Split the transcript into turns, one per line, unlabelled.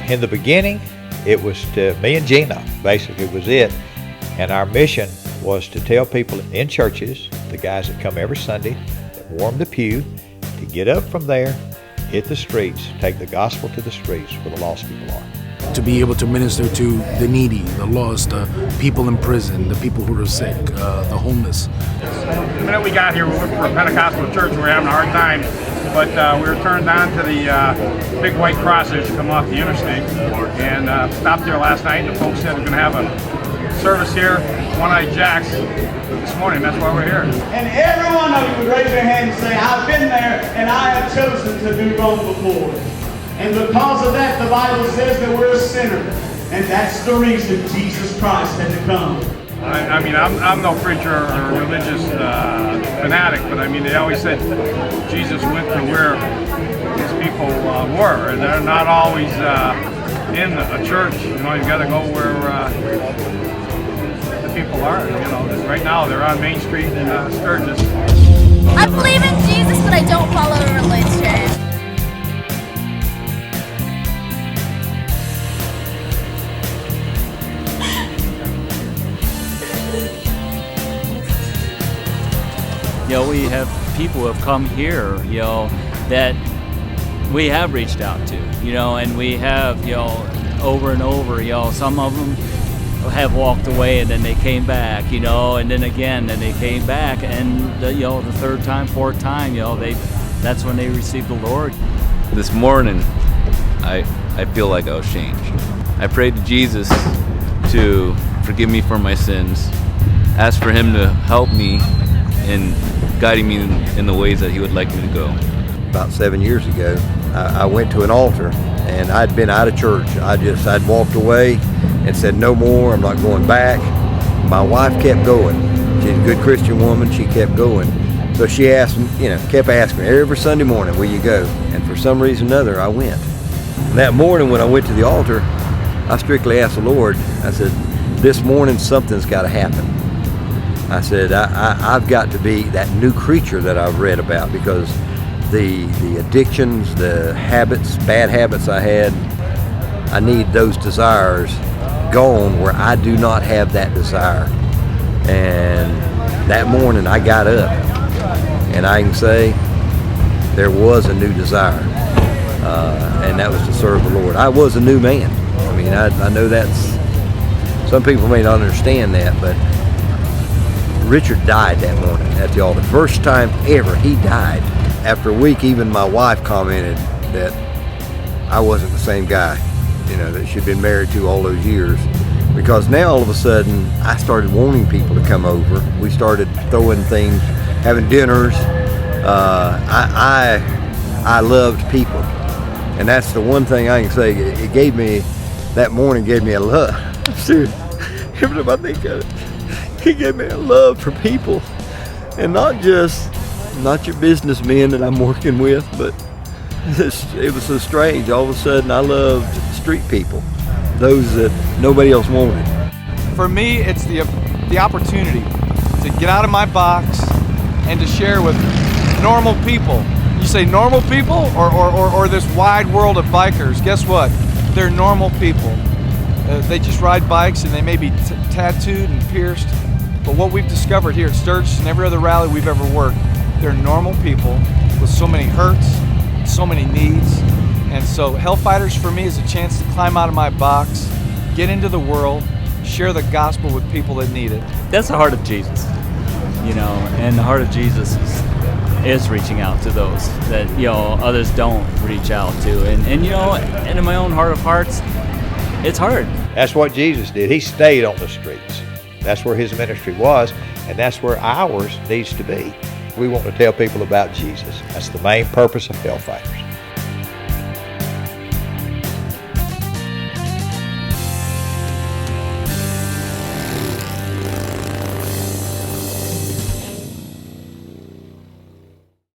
In the beginning, it was to me and Gina, basically was it. And our mission was to tell people in churches, the guys that come every Sunday, that warm the pew, to get up from there, hit the streets, take the gospel to the streets where the lost people are.
To be able to minister to the needy, the lost, people in prison, the people who are sick, the homeless.
The minute we got here, we went for a Pentecostal church. We were having a hard time, but we were turned on to the big white crosses come off the interstate, and stopped there last night. And the folks said we're going to have a service here, One-Eyed Jacks, this morning. That's why we're here.
And every one of you would raise your hand and say, I've been there and I have chosen to do wrong before. And because of that, the Bible says that we're a sinner. And that's the reason Jesus Christ had to come.
I mean, I'm no preacher or religious fanatic, but I mean, they always said Jesus went to where these people were, and they're not always in a church. You know, you've got to go where the people are. You know, right now they're on Main Street in Sturgis.
I believe in Jesus, but I don't follow a religion.
You know, we have people who have come here, you know, that we have reached out to, you know, and we have, you know, over and over, you know, some of them have walked away and then they came back, you know, and then again, and they came back, and you know, the third time, fourth time, you know, that's when they received the Lord.
This morning, I feel like I was changed. I prayed to Jesus to forgive me for my sins, asked for Him to help me in guiding me in the ways that He would like me to go.
About 7 years ago, I went to an altar, and I'd been out of church. I'd walked away and said, no more, I'm not going back. My wife kept going. She's a good Christian woman, she kept going. So she asked, you know, kept asking me every Sunday morning, will you go? And for some reason or another, I went. And that morning when I went to the altar, I strictly asked the Lord, I said, this morning something's got to happen. I said, I've got to be that new creature that I've read about, because the addictions, the habits, bad habits I had, I need those desires gone where I do not have that desire. And that morning I got up, and I can say there was a new desire, and that was to serve the Lord. I was a new man. I mean, I know that's, some people may not understand that, but Richard died that morning at the altar. First time ever he died. After a week, even my wife commented that I wasn't the same guy, you know, that she'd been married to all those years. Because now all of a sudden, I started wanting people to come over. We started throwing things, having dinners. I loved people. And that's the one thing I can say, it gave me, that morning gave me a love. Seriously, every time I think of it, He gave me a love for people, and not your businessmen that I'm working with, but it was so strange. All of a sudden, I loved street people, those that nobody else wanted.
For me, it's the opportunity to get out of my box and to share with normal people. You say normal people, or this wide world of bikers? Guess what? They're normal people. They just ride bikes, and they may be tattooed and pierced. But what we've discovered here at Sturgis and every other rally we've ever worked, they're normal people with so many hurts, so many needs. And so Hellfighters for me is a chance to climb out of my box, get into the world, share the gospel with people that need it.
That's the heart of Jesus, you know, and the heart of Jesus is reaching out to those that, you know, others don't reach out to. And you know, and in my own heart of hearts, it's hard.
That's what Jesus did. He stayed on the streets. That's where His ministry was, and that's where ours needs to be. We want to tell people about Jesus. That's the main purpose of Hellfighters.